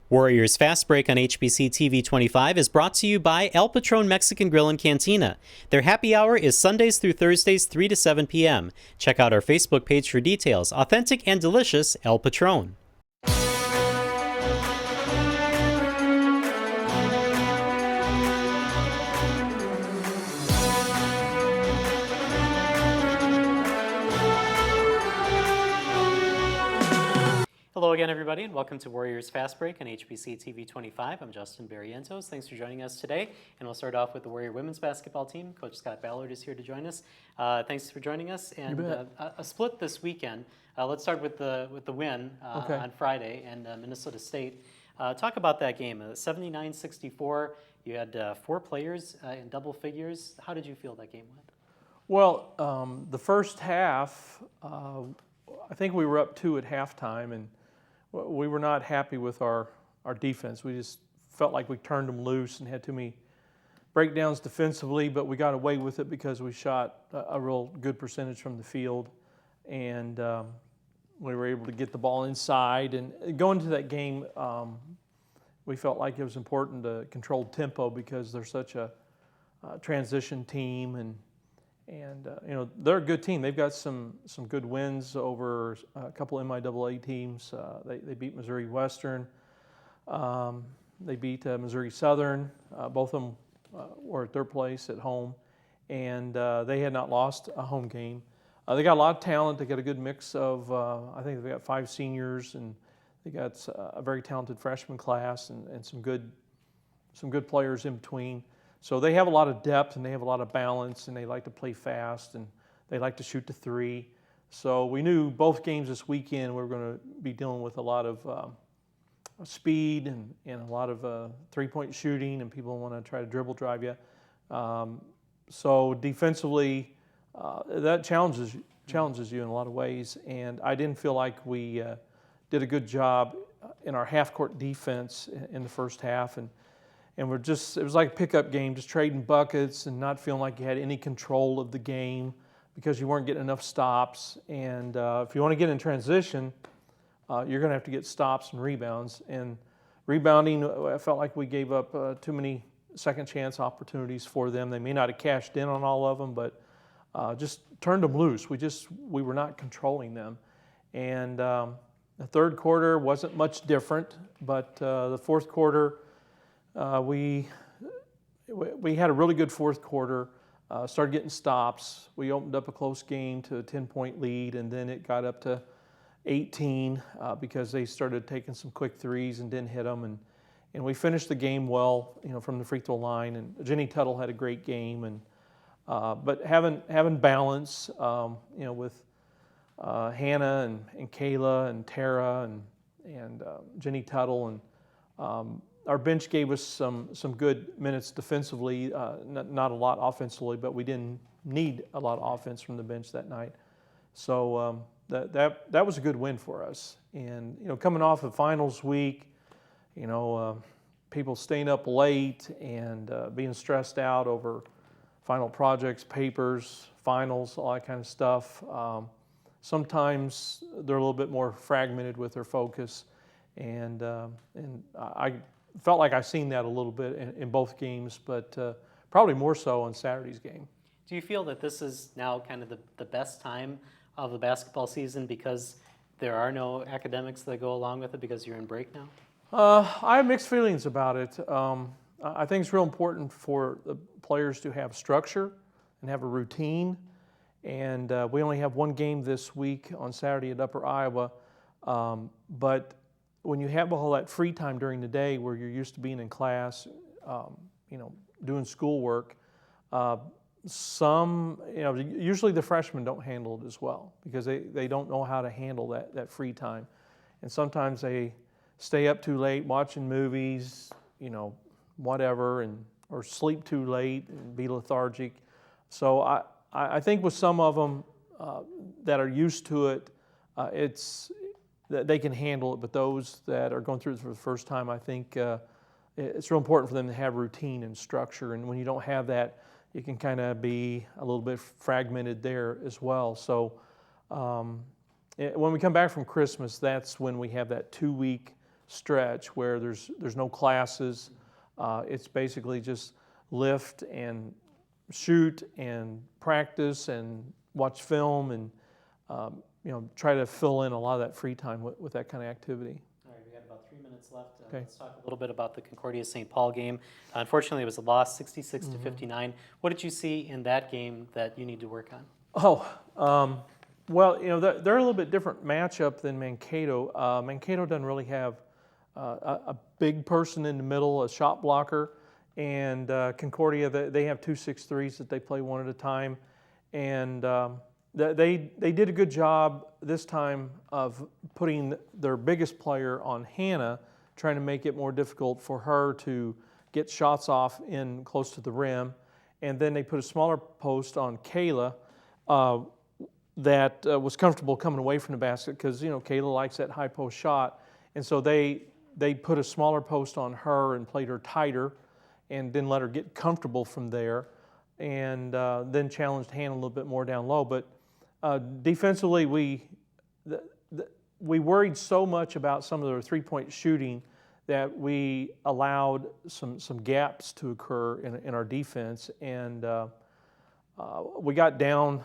Warriors Fast Break on HBC TV 25 is brought to you by El Patron Mexican Grill and Cantina. Their happy hour is Sundays through Thursdays, 3 to 7 p.m. Check out our Facebook page for details. Authentic and delicious El Patron. Hello again, everybody, and welcome to Warriors Fast Break on HBC TV 25. I'm Justin Barrientos. Thanks for joining us today, and we'll start off with the Warrior women's basketball team. Coach Scott Ballard is here to join us. Thanks for joining us. And a split this weekend. Let's start with the win on Friday and Minnesota State. Talk about that game. 79-64. You had 4 players in double figures. How did you feel that game went? Well, the first half, I think we were up 2 at halftime, and we were not happy with our defense. We just felt like we turned them loose and had too many breakdowns defensively, but we got away with it because we shot a real good percentage from the field, and we were able to get the ball inside. And going into that game, we felt like it was important to control tempo because they're such a transition team, and you know, they're a good team. They've got some good wins over a couple of MIAA teams. They beat Missouri Western. They beat Missouri Southern. Both of them were at their place at home, and they had not lost a home game. They got a lot of talent. They got a good mix of, I think they got 5 seniors, and they got a very talented freshman class and some good players in between. So they have a lot of depth and they have a lot of balance, and they like to play fast and they like to shoot the 3. So we knew both games this weekend we were going to be dealing with a lot of speed and a lot of 3-point shooting, and people want to try to dribble drive you. So defensively, that challenges you in a lot of ways, and I didn't feel like we did a good job in our half-court defense in the first half, and it was like a pickup game, just trading buckets and not feeling like you had any control of the game because you weren't getting enough stops. And if you want to get in transition, you're going to have to get stops and rebounds. And rebounding, I felt like we gave up too many second chance opportunities for them. They may not have cashed in on all of them, but just turned them loose. We were not controlling them. And the third quarter wasn't much different, but the fourth quarter, we had a really good fourth quarter, started getting stops. We opened up a close game to a 10-point lead, and then it got up to 18 because they started taking some quick threes and didn't hit them. And we finished the game well, you know, from the free throw line. And Jenny Tuttle had a great game. And but having balance, you know, with Hannah and Kayla and Tara and Jenny Tuttle, and our bench gave us some good minutes defensively, not a lot offensively, but we didn't need a lot of offense from the bench that night. So that was a good win for us. And you know, coming off of finals week, you know, people staying up late and being stressed out over final projects, papers, finals, all that kind of stuff. Sometimes they're a little bit more fragmented with their focus, and I felt like I've seen that a little bit in both games, but probably more so on Saturday's game. Do you feel that this is now kind of the best time of the basketball season because there are no academics that go along with it because you're in break now? I have mixed feelings about it. I think it's real important for the players to have structure and have a routine, and we only have one game this week on Saturday at Upper Iowa, but when you have all that free time during the day where you're used to being in class, you know, doing schoolwork, usually the freshmen don't handle it as well because they don't know how to handle that free time. And sometimes they stay up too late watching movies, you know, whatever, or sleep too late and be lethargic. So I think with some of them that are used to it, that they can handle it, but those that are going through it for the first time, I think it's real important for them to have routine and structure. And when you don't have that, you can kind of be a little bit fragmented there as well. So when we come back from Christmas, that's when we have that 2-week stretch where there's no classes. It's basically just lift and shoot and practice and watch film and try to fill in a lot of that free time with that kind of activity. All right, we got about 3 minutes left. Okay. Let's talk a little bit about the Concordia St. Paul game. Unfortunately, it was a loss, 66 to 59. What did you see in that game that you need to work on? Well, they're a little bit different matchup than Mankato. Mankato doesn't really have a big person in the middle, a shot blocker, and Concordia, they have 2 6'3s that they play one at a time, and they did a good job this time of putting their biggest player on Hannah, trying to make it more difficult for her to get shots off in close to the rim, and then they put a smaller post on Kayla that was comfortable coming away from the basket because Kayla likes that high post shot, and so they put a smaller post on her and played her tighter, and then let her get comfortable from there, and then challenged Hannah a little bit more down low. But defensively, we worried so much about some of their three-point shooting that we allowed some gaps to occur in our defense, and we got down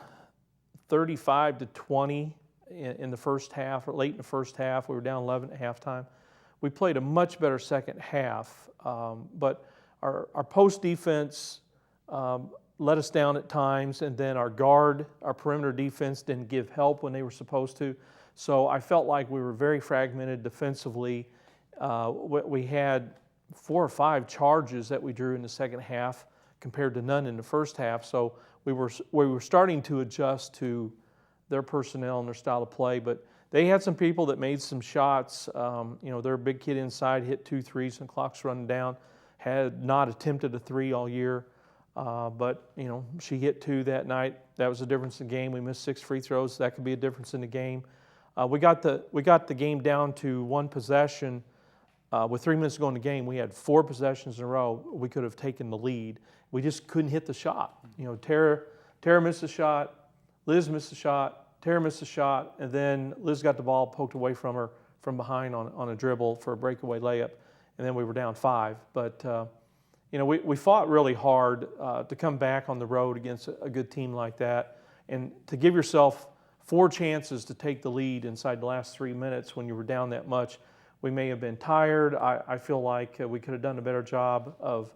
35 to 20 in the first half, or late in the first half. We were down 11 at halftime. We played a much better second half, but our post defense let us down at times, and then our perimeter defense didn't give help when they were supposed to. So I felt like we were very fragmented defensively. We had 4 or 5 charges that we drew in the second half compared to none in the first half. So we were starting to adjust to their personnel and their style of play, but they had some people that made some shots. Their big kid inside hit 2 threes and clock's running down. Had not attempted a 3 all year, but she hit 2 that night. That was the difference in the game. We missed 6 free throws. That could be a difference in the game. We got the game down to 1 possession. With 3 minutes to go in the game, we had 4 possessions in a row. We could have taken the lead. We just couldn't hit the shot. Tara missed a shot, Liz missed a shot, Tara missed a shot, and then Liz got the ball poked away from her from behind on a dribble for a breakaway layup, and then we were down 5. But we fought really hard to come back on the road against a good team like that, and to give yourself 4 chances to take the lead inside the last 3 minutes when you were down that much. We may have been tired. I feel like we could have done a better job of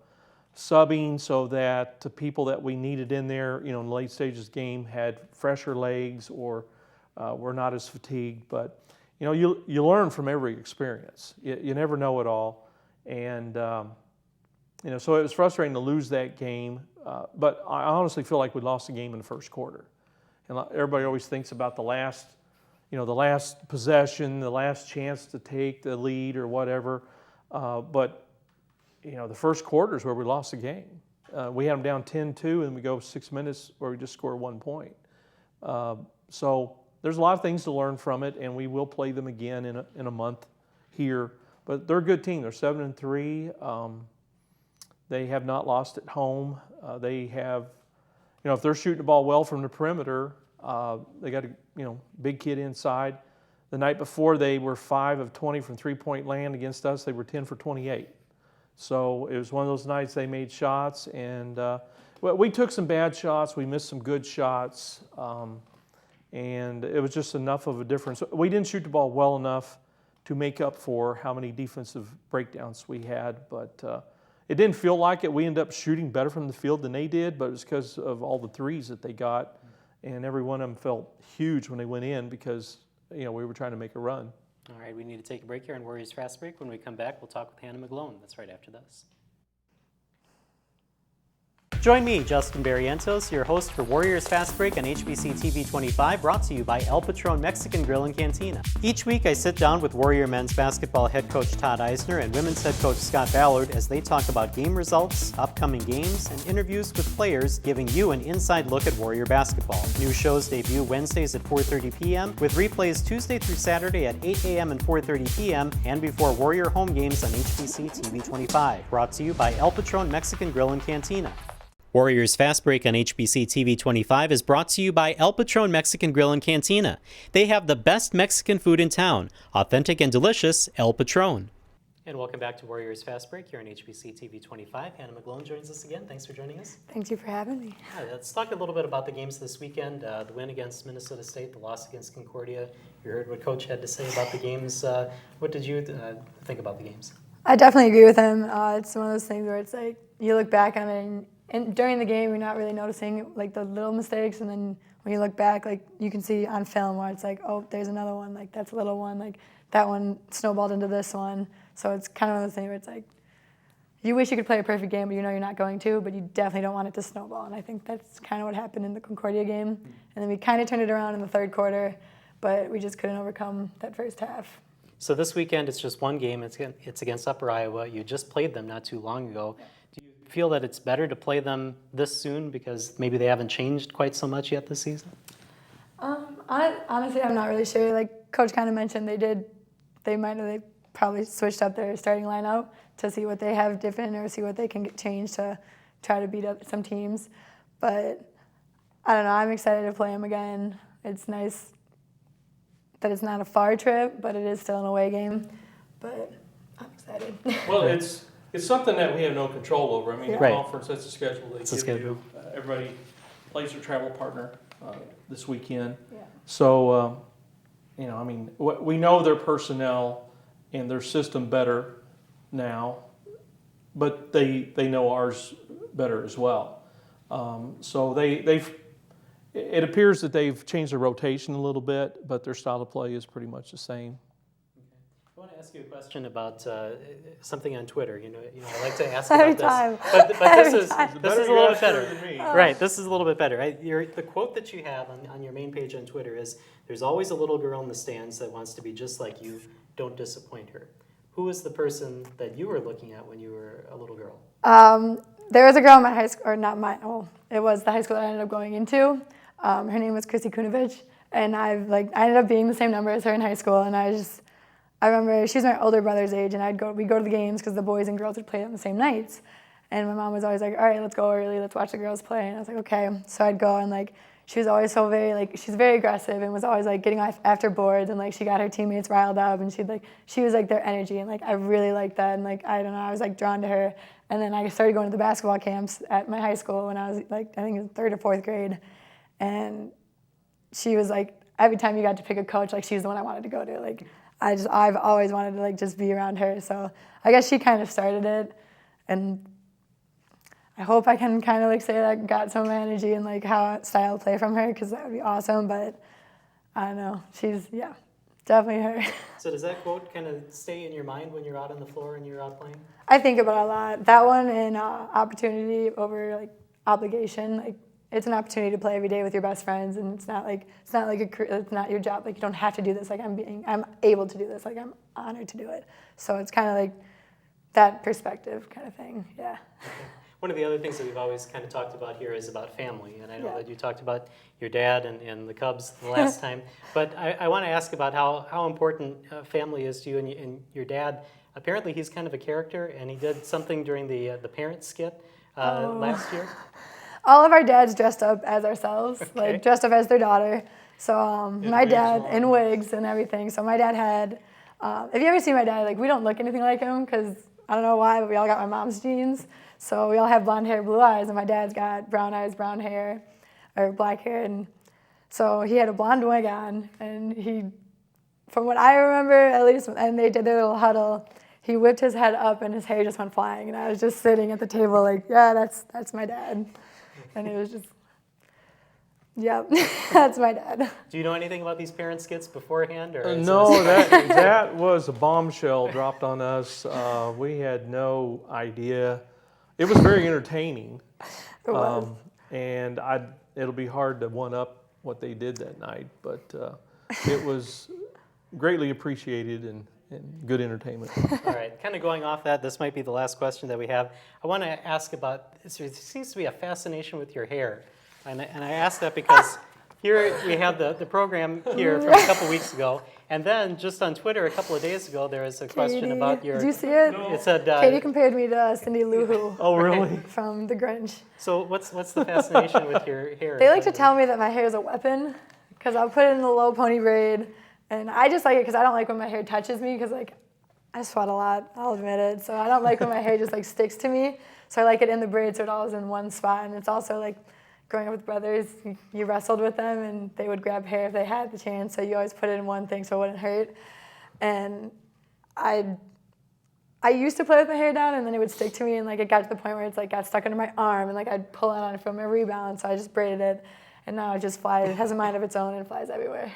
subbing so that the people that we needed in there, in the late stages of the game had fresher legs or were not as fatigued. But, you learn from every experience. You never know it all. And, so it was frustrating to lose that game. But I honestly feel like we lost the game in the first quarter. And everybody always thinks about the last possession, the last chance to take the lead or whatever. But the first quarter is where we lost the game. We had them down 10-2, and we go 6 minutes where we just score 1 point. So there's a lot of things to learn from it, and we will play them again in a month here. But they're a good team. They're 7-3. They have not lost at home. They have, if they're shooting the ball well from the perimeter, they got a big kid inside. The night before, they were 5 of 20 from three-point land against us. They were 10 for 28. So it was one of those nights they made shots, and we took some bad shots. We missed some good shots, and it was just enough of a difference. We didn't shoot the ball well enough to make up for how many defensive breakdowns we had, but it didn't feel like it. We ended up shooting better from the field than they did, but it was because of all the threes that they got, and every one of them felt huge when they went in because we were trying to make a run. All right, we need to take a break here on Warriors Fast Break. When we come back, we'll talk with Hannah McGlone. That's right after this. Join me, Justin Barrientos, your host for Warriors Fast Break on HBC TV 25, brought to you by El Patron Mexican Grill and Cantina. Each week, I sit down with Warrior men's basketball head coach Todd Eisner and women's head coach Scott Ballard as they talk about game results, upcoming games, and interviews with players, giving you an inside look at Warrior basketball. New shows debut Wednesdays at 4:30 p.m., with replays Tuesday through Saturday at 8 a.m. and 4:30 p.m., and before Warrior home games on HBC TV 25. Brought to you by El Patron Mexican Grill and Cantina. Warriors Fast Break on HBC TV 25 is brought to you by El Patron Mexican Grill and Cantina. They have the best Mexican food in town, authentic and delicious El Patron. And welcome back to Warriors Fast Break here on HBC TV 25. Hannah McGlone joins us again. Thanks for joining us. Thank you for having me. Yeah, let's talk a little bit about the games this weekend. The win against Minnesota State, the loss against Concordia. You heard what Coach had to say about the games. What did you think about the games? I definitely agree with him. It's one of those things where it's like you look back on it, and during the game you're not really noticing like the little mistakes, and then when you look back, like you can see on film where it's like, oh, there's another one, like that's a little one, like that one snowballed into this one. So it's kind of one of those things where it's like you wish you could play a perfect game, but you know you're not going to, but you definitely don't want it to snowball. And I think that's kind of what happened in the Concordia game. And then we kind of turned it around in the third quarter, but we just couldn't overcome that first half. So this weekend it's just one game. It's against Upper Iowa. You just played them not too long ago. Do you feel that it's better to play them this soon because maybe they haven't changed quite so much yet this season? Honestly, I'm not really sure. Like Coach kind of mentioned, they probably switched up their starting lineup to see what they have different or see what they can get changed to try to beat up some teams. But I don't know. I'm excited to play them again. It's nice that it's not a far trip, but it is still an away game. But I'm excited. Well, it's something that we have no control over. I mean, the Right. conference sets a schedule. They It's a give schedule. you. Everybody plays their travel partner this weekend. Yeah. So, I mean, we know their personnel and their system better now, but they know ours better as well. So it appears that they've changed their rotation a little bit, but their style of play is pretty much the same. I want to ask you a question about something on Twitter. You know, I like to ask Every about time. this, but Every this time. is a little bit better. Than me. Right, this is a little bit better. The quote that you have on your main page on Twitter is, "There's always a little girl in the stands that wants to be just like you. Don't disappoint her." Who was the person that you were looking at when you were a little girl? There was a girl in my high school, or not mine. Well, it was the high school that I ended up going into. Her name was Chrissy Kunovich, and I ended up being the same number as her in high school. And I remember she was my older brother's age, and we'd go to the games because the boys and girls would play on the same nights. And my mom was always like, "All right, let's go early. Let's watch the girls play." And I was like, "Okay." So I'd go, and she was always so she's very aggressive and was always getting off after boards, and she got her teammates riled up, and she was their energy, and I really liked that, and I don't know, I was drawn to her. And then I started going to the basketball camps at my high school when I was I think it was 3rd or 4th grade, and she was every time you got to pick a coach, she was the one I wanted to go to. I've always wanted to just be around her, so I guess she kind of started it, and I hope I can kind of say that I got some of my energy and how style play from her, because that would be awesome. But I don't know, she's definitely her. So does that quote kind of stay in your mind when you're out on the floor and you're out playing? I think about it a lot. That one and opportunity over obligation. It's an opportunity to play every day with your best friends, and it's not it's not your job. You don't have to do this. I'm able to do this. I'm honored to do it. So it's kind of that perspective kind of thing. Yeah. Okay. One of the other things that we've always kind of talked about here is about family, and I know Yeah. that you talked about your dad and the Cubs the last time, but I want to ask about how important family is to you and your dad. Apparently he's kind of a character, and he did something during the parent skit last year. All of our dads dressed up as ourselves, Okay. dressed up as their daughter. So my wigs dad, on. in wigs and everything. So my dad had, if you ever see my dad, we don't look anything like him because I don't know why, but we all got my mom's genes. So we all have blonde hair, blue eyes, and my dad's got brown eyes, brown hair, or black hair. And so he had a blonde wig on, and from what I remember at least, and they did their little huddle, he whipped his head up and his hair just went flying. And I was just sitting at the table yeah, that's my dad. And it was just, yep, that's my dad. Do you know anything about these parent skits beforehand? Or is No, this- that was a bombshell dropped on us. We had no idea. It was very entertaining, It was. and it'll be hard to one up what they did that night, but it was greatly appreciated and good entertainment. All right, kind of going off that, this might be the last question that we have. I want to ask about, there seems to be a fascination with your hair. And I ask that because here we have the program here from a couple weeks ago. And then just on Twitter a couple of days ago, there was a question Katie, about your, did you see it? it said, Katie compared me to Cindy Lou Who Oh, really? from The Grinch. so what's the fascination with your hair? They like to tell me that my hair is a weapon because I'll put it in the low pony braid, and I just like it because I don't like when my hair touches me because I sweat a lot, I'll admit it. So I don't like when my hair just like sticks to me. So I like it in the braid so it all is in one spot. And it's also like growing up with brothers, you wrestled with them and they would grab hair if they had the chance. So you always put it in one thing so it wouldn't hurt. And I used to play with my hair down and then it would stick to me and like it got to the point where it's like got stuck under my arm and like I'd pull it on it from a rebound. So I just braided it. And now it just flies. It has a mind of its own and flies everywhere.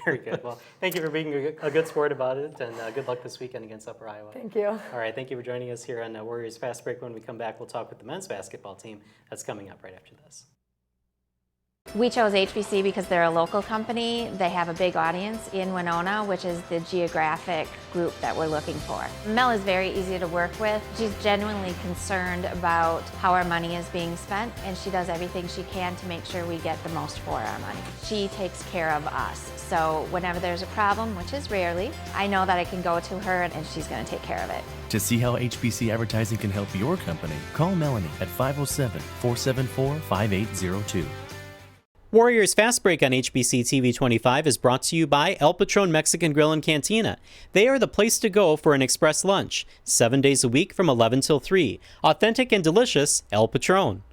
Very good. Well, thank you for being a good sport about it, and good luck this weekend against Upper Iowa. Thank you. All right, thank you for joining us here on Warriors Fast Break. When we come back, we'll talk with the men's basketball team. That's coming up right after this. We chose HBC because they're a local company. They have a big audience in Winona, which is the geographic group that we're looking for. Mel is very easy to work with. She's genuinely concerned about how our money is being spent, and she does everything she can to make sure we get the most for our money. She takes care of us. So whenever there's a problem, which is rarely, I know that I can go to her and she's going to take care of it. To see how HBC advertising can help your company, call Melanie at 507-474-5802. Warriors Fast Break on HBC TV 25 is brought to you by El Patron Mexican Grill and Cantina. They are the place to go for an express lunch, 7 days a week from 11 till 3. Authentic and delicious, El Patron.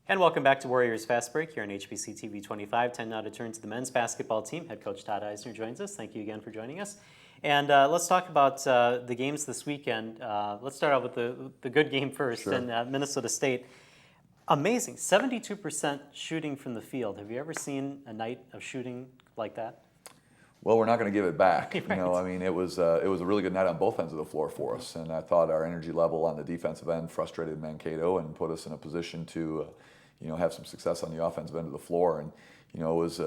And welcome back to Warriors Fast Break here on HBC TV 25. Time now to turn to the men's basketball team. Head coach Todd Eisner joins us. Thank you again for joining us. And let's talk about the games this weekend. Let's start out with the good game first. Sure. And Minnesota State. Amazing, 72% shooting from the field. Have you ever seen a night of shooting like that? Well, we're not going to give it back. Right. You know, I mean, it was a really good night on both ends of the floor for us, and I thought our energy level on the defensive end frustrated Mankato and put us in a position to, have some success on the offensive end of the floor. And it was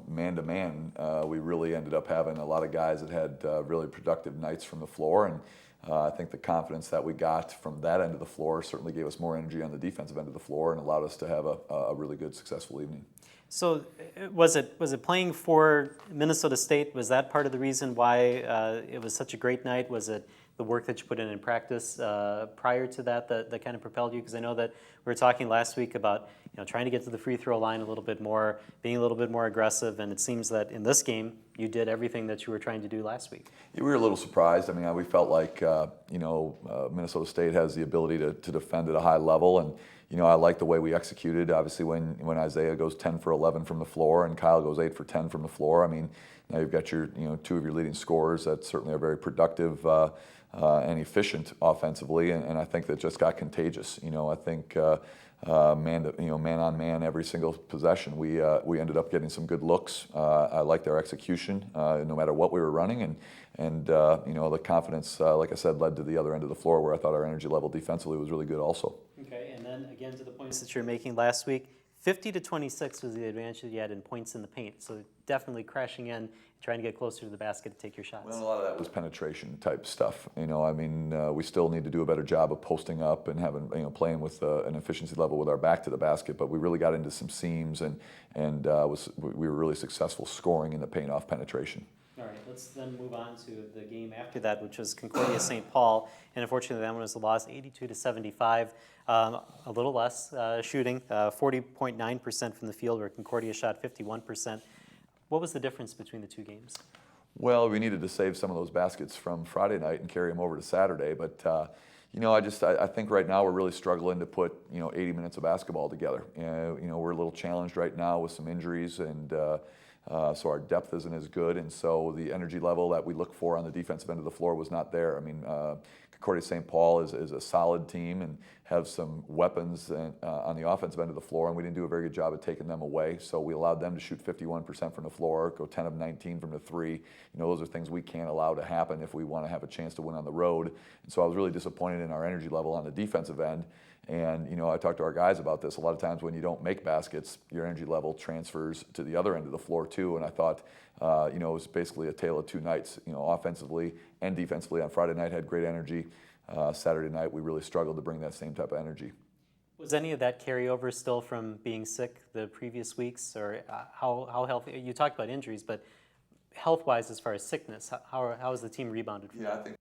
man to man. We really ended up having a lot of guys that had really productive nights from the floor, and I think the confidence that we got from that end of the floor certainly gave us more energy on the defensive end of the floor and allowed us to have a really good, successful evening. So was it playing for Minnesota State? Was that part of the reason why it was such a great night? Was it the work that you put in practice prior to that kind of propelled you? Because I know that we were talking last week about trying to get to the free throw line a little bit more, being a little bit more aggressive, and it seems that in this game you did everything that you were trying to do last week. Yeah, we were a little surprised. I mean, we felt like Minnesota State has the ability to defend at a high level, and I like the way we executed. Obviously, when Isaiah goes 10 for 11 from the floor and Kyle goes 8 for 10 from the floor, I mean, now you've got your two of your leading scorers that certainly are very productive and efficient offensively, and I think that just got contagious. I think man on man every single possession, we ended up getting some good looks. I liked our execution, no matter what we were running, and the confidence, like I said, led to the other end of the floor where I thought our energy level defensively was really good also. Okay, and then again to the points that you were making last week, 50-26 was the advantage that you had in points in the paint. So definitely crashing in, trying to get closer to the basket to take your shots. Well, a lot of that was penetration type stuff. We still need to do a better job of posting up and having, playing with an efficiency level with our back to the basket. But we really got into some seams and we were really successful scoring in the paint off penetration. All right, let's then move on to the game after that, which was Concordia St. Paul, and unfortunately that one was a loss, 82-75. A little less shooting, 40.9% from the field, where Concordia shot 51%. What was the difference between the two games? Well, we needed to save some of those baskets from Friday night and carry them over to Saturday, but I think right now we're really struggling to put 80 minutes of basketball together. We're a little challenged right now with some injuries, and so our depth isn't as good, and so the energy level that we look for on the defensive end of the floor was not there. I mean, Concordia St. Paul is a solid team and have some weapons on the offensive end of the floor, and we didn't do a very good job of taking them away. So we allowed them to shoot 51% from the floor, go 10 of 19 from the three. Those are things we can't allow to happen if we want to have a chance to win on the road. And so I was really disappointed in our energy level on the defensive end. And I talked to our guys about this. A lot of times when you don't make baskets, your energy level transfers to the other end of the floor too. And I thought, it was basically a tale of two nights. Offensively and defensively on Friday night had great energy. Saturday night we really struggled to bring that same type of energy. Was any of that carryover still from being sick the previous weeks, or how healthy? You talked about injuries, but health-wise, as far as sickness, how has the team rebounded from that? I think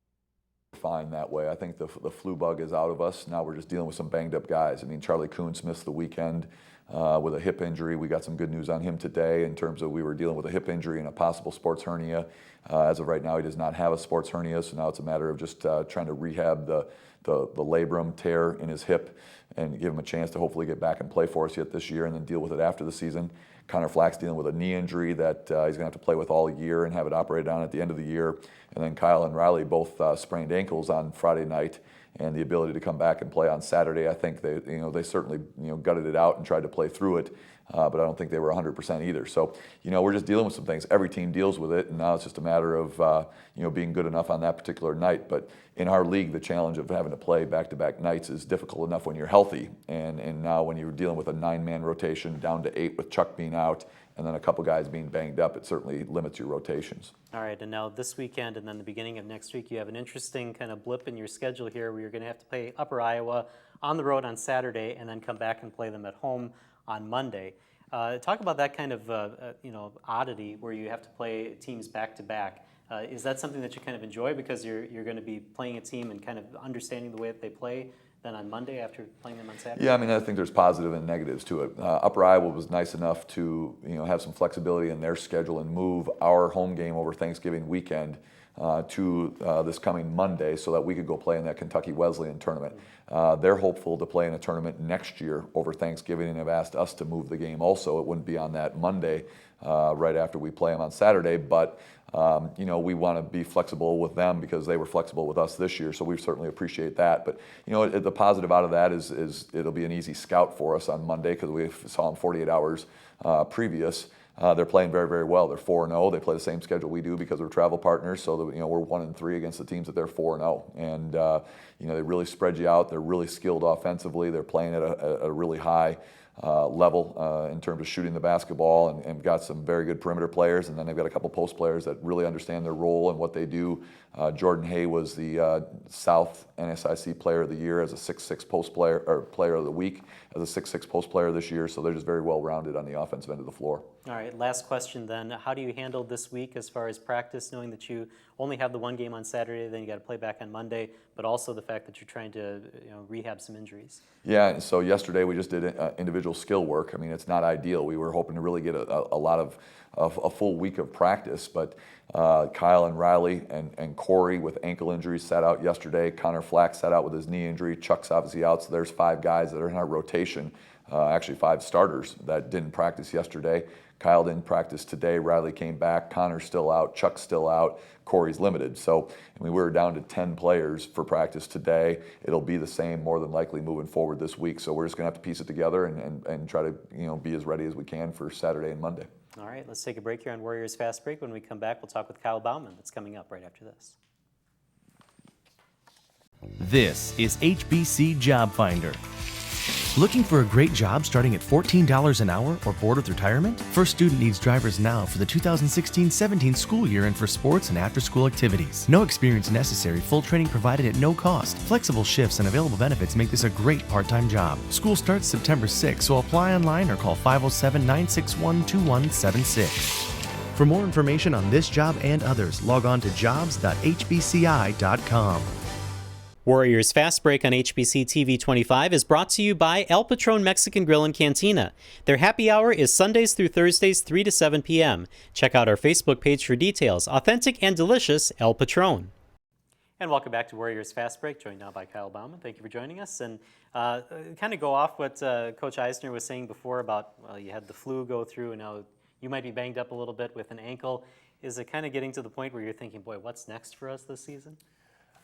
fine that way. I think the flu bug is out of us. Now we're just dealing with some banged up guys. I mean, Charlie Kuntz missed the weekend with a hip injury. We got some good news on him today in terms of we were dealing with a hip injury and a possible sports hernia. As of right now, he does not have a sports hernia, so now it's a matter of just trying to rehab the labrum tear in his hip and give him a chance to hopefully get back and play for us yet this year and then deal with it after the season. Connor Flack's dealing with a knee injury that he's going to have to play with all year and have it operated on at the end of the year. And then Kyle and Riley both sprained ankles on Friday night, and the ability to come back and play on Saturday. I think they certainly gutted it out and tried to play through it, but I don't think they were 100% either. So we're just dealing with some things. Every team deals with it, and now it's just a matter of being good enough on that particular night. But in our league, the challenge of having to play back-to-back nights is difficult enough when you're healthy, and now when you're dealing with a 9-man rotation down to 8 with Chuck being out, and then a couple guys being banged up, it certainly limits your rotations. All right, and now this weekend and then the beginning of next week, you have an interesting kind of blip in your schedule here where you're going to have to play Upper Iowa on the road on Saturday and then come back and play them at home on Monday. Talk about that kind of oddity where you have to play teams back-to-back. Is that something that you kind of enjoy because you're going to be playing a team and kind of understanding the way that they play then on Monday after playing them on Saturday? Yeah, I mean, I think there's positive and negatives to it. Upper Iowa was nice enough to have some flexibility in their schedule and move our home game over Thanksgiving weekend to this coming Monday so that we could go play in that Kentucky Wesleyan tournament. They're hopeful to play in a tournament next year over Thanksgiving and have asked us to move the game also. It wouldn't be on that Monday right after we play them on Saturday, but we want to be flexible with them because they were flexible with us this year, so we certainly appreciate that. But the positive out of that is it'll be an easy scout for us on Monday because we saw them 48 hours previous. They're playing very, very well. They're 4-0. They play the same schedule we do because we're travel partners. So that, we're 1-3 against the teams that they're 4-0, and they really spread you out. They're really skilled offensively. They're playing at a really high level in terms of shooting the basketball, and got some very good perimeter players. And then they've got a couple post players that really understand their role and what they do. Jordan Hay was the South NSIC Player of the Year as a 6'6" post player, or Player of the Week as a 6'6" post player this year. So they're just very well rounded on the offensive end of the floor. All right, last question then. How do you handle this week as far as practice, knowing that you only have the one game on Saturday, then you got to play back on Monday, but also the fact that you're trying to rehab some injuries? Yeah, so yesterday we just did individual skill work. I mean, it's not ideal. We were hoping to really get a lot of a full week of practice, but Kyle and Riley and Corey with ankle injuries sat out yesterday. Connor Flack sat out with his knee injury. Chuck's obviously out, so there's 5 guys that are in our rotation, actually 5 starters that didn't practice yesterday. Kyle didn't practice today. Riley came back. Connor's still out. Chuck's still out. Corey's limited. So, I mean, we're down to 10 players for practice today. It'll be the same more than likely moving forward this week. So we're just going to have to piece it together and try to be as ready as we can for Saturday and Monday. All right, let's take a break here on Warriors Fast Break. When we come back, we'll talk with Kyle Bauman. That's coming up right after this. This is HBC Job Finder. Looking for a great job starting at $14 an hour or bored with retirement? First Student needs drivers now for the 2016-17 school year and for sports and after-school activities. No experience necessary, full training provided at no cost. Flexible shifts and available benefits make this a great part-time job. School starts September 6th, so apply online or call 507-961-2176. For more information on this job and others, log on to jobs.hbci.com. Warriors Fast Break on HBC TV 25 is brought to you by El Patron Mexican Grill and Cantina. Their happy hour is Sundays through Thursdays, 3 to 7 p.m. Check out our Facebook page for details. Authentic and delicious El Patron. And welcome back to Warriors Fast Break, joined now by Kyle Bauman. Thank you for joining us. And kind of go off what Coach Eisner was saying before about, well, you had the flu go through, and now you might be banged up a little bit with an ankle. Is it kind of getting to the point where you're thinking, boy, what's next for us this season?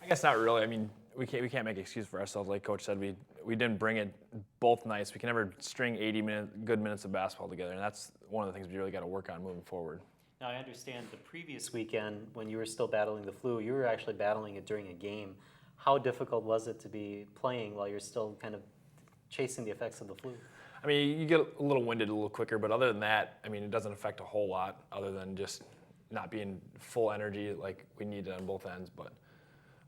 I guess not really. I mean, we can't make an excuse for ourselves. Like Coach said, we didn't bring it both nights. We can never string 80 good minutes of basketball together, and that's one of the things we really got to work on moving forward. Now, I understand the previous weekend when you were still battling the flu, you were actually battling it during a game. How difficult was it to be playing while you're still kind of chasing the effects of the flu? I mean, you get a little winded a little quicker, but other than that, I mean, it doesn't affect a whole lot other than just not being full energy like we need on both ends, but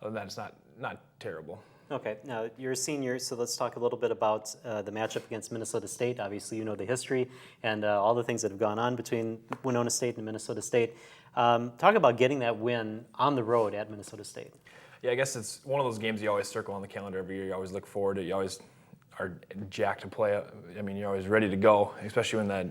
other than that, it's not terrible. Okay, now you're a senior, so let's talk a little bit about the matchup against Minnesota State. Obviously, you know the history and all the things that have gone on between Winona State and Minnesota State. Talk about getting that win on the road at Minnesota State. Yeah, I guess it's one of those games you always circle on the calendar every year. You always look forward to it. You always are jacked to play. I mean, you're always ready to go, especially when that,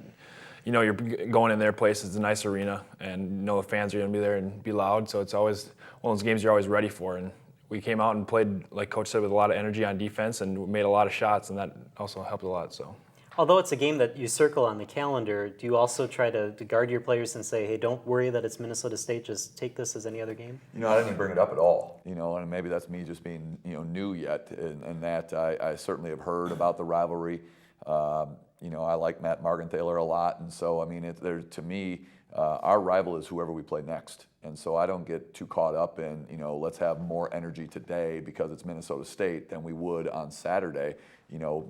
you're going in their place. It's a nice arena, and the fans are going to be there and be loud. So it's always one of those games you're always ready for. And we came out and played, like Coach said, with a lot of energy on defense, and made a lot of shots, and that also helped a lot. So. Although it's a game that you circle on the calendar, do you also try to guard your players and say, hey, don't worry that it's Minnesota State, just take this as any other game? I didn't even bring it up at all, and maybe that's me just being, new yet, and that I certainly have heard about the rivalry. I like Matt Margenthaler a lot, and so, to me, our rival is whoever we play next. And so I don't get too caught up in, let's have more energy today because it's Minnesota State than we would on Saturday.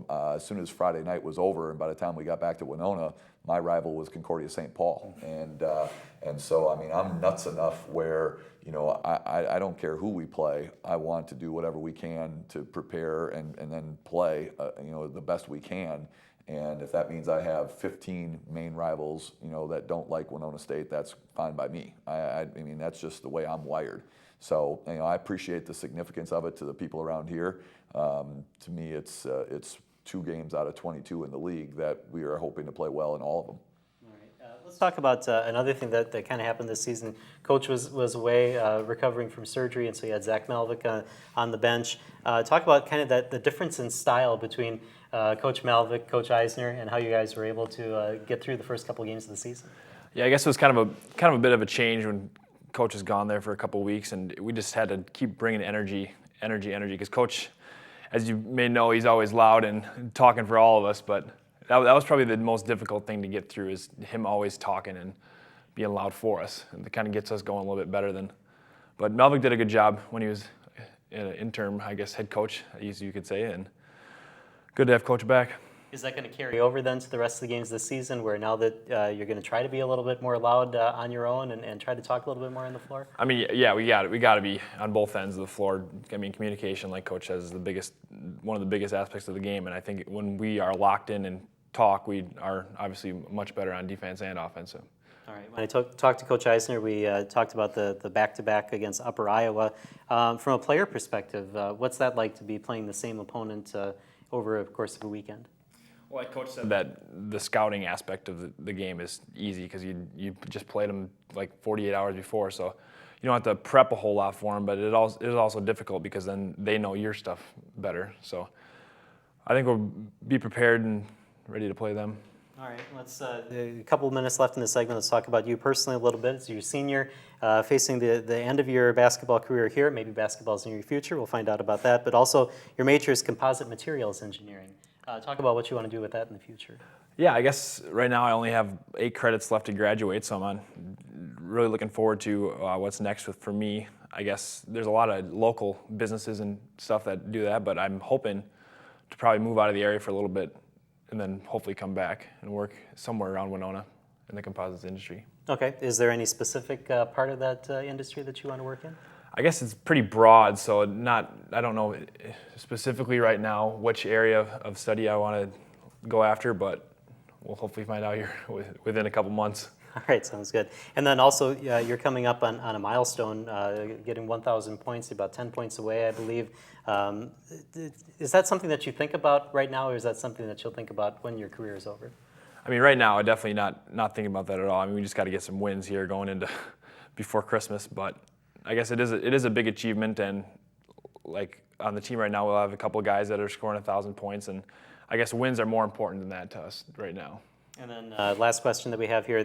As soon as Friday night was over, and by the time we got back to Winona, my rival was Concordia St. Paul. And so, I'm nuts enough where, I don't care who we play. I want to do whatever we can to prepare and then play, the best we can. And if that means I have 15 main rivals, that don't like Winona State, that's fine by me. I mean, that's just the way I'm wired. So, I appreciate the significance of it to the people around here. To me, it's 2 games out of 22 in the league that we are hoping to play well in all of them. All right. Let's talk about another thing that kind of happened this season. Coach was away recovering from surgery, and so you had Zach Malvick on the bench. Talk about kind of the difference in style between Coach Malvick, Coach Eisner, and how you guys were able to get through the first couple games of the season. Yeah, I guess it was kind of a bit of a change when Coach has gone there for a couple weeks, and we just had to keep bringing energy, because Coach, as you may know, he's always loud and talking for all of us, but that was probably the most difficult thing to get through, is him always talking and being loud for us. And it kind of gets us going a little bit better but Malvick did a good job when he was an interim, I guess, head coach, as you could say, and good to have Coach back. Is that going to carry over then to the rest of the games this season, where now that you're going to try to be a little bit more loud on your own and try to talk a little bit more on the floor? I mean, yeah, we got to be on both ends of the floor. I mean, communication, like Coach says, is one of the biggest aspects of the game. And I think when we are locked in and talk, we are obviously much better on defense and offensive. All right. When I talked to Coach Eisner, we talked about the back-to-back against Upper Iowa. From a player perspective, what's that like to be playing the same opponent over the course of a weekend? Well, like Coach said, that the scouting aspect of the game is easy because you just played them like 48 hours before, so you don't have to prep a whole lot for them. But it is also difficult because then they know your stuff better. So I think we'll be prepared and ready to play them. All right, let's a couple of minutes left in this segment. Let's talk about you personally a little bit. As you're a senior, facing the end of your basketball career here. Maybe basketball's in your future. We'll find out about that. But also, your major is composite materials engineering. Talk about what you want to do with that in the future. Yeah, I guess right now I only have 8 credits left to graduate, so I'm really looking forward to what's next for me. I guess there's a lot of local businesses and stuff that do that, but I'm hoping to probably move out of the area for a little bit and then hopefully come back and work somewhere around Winona in the composites industry. Okay. Is there any specific part of that industry that you want to work in? I guess it's pretty broad, so I don't know specifically right now which area of study I want to go after, but we'll hopefully find out here within a couple months. All right, sounds good. And then also, you're coming up on a milestone, getting 1,000 points, about 10 points away, I believe. Is that something that you think about right now, or is that something that you'll think about when your career is over? I mean, right now, I'm definitely not thinking about that at all. I mean, we just got to get some wins here going into before Christmas, but I guess it is a big achievement, and like on the team right now, we'll have a couple of guys that are scoring 1,000 points, and I guess wins are more important than that to us right now. And then last question that we have here,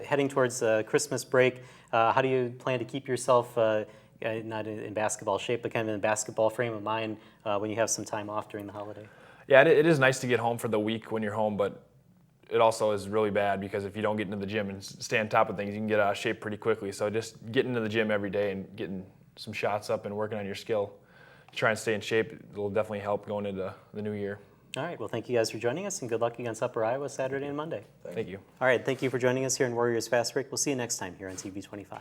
heading towards Christmas break, how do you plan to keep yourself not in basketball shape, but kind of in a basketball frame of mind when you have some time off during the holiday? Yeah, it is nice to get home for the week when you're home, but it also is really bad because if you don't get into the gym and stay on top of things, you can get out of shape pretty quickly. So just getting into the gym every day and getting some shots up and working on your skill, try and stay in shape, will definitely help going into the new year. All right, well, thank you guys for joining us, and good luck against Upper Iowa Saturday and Monday. Thank you. All right, thank you for joining us here in Warriors Fast Break. We'll see you next time here on TV 25.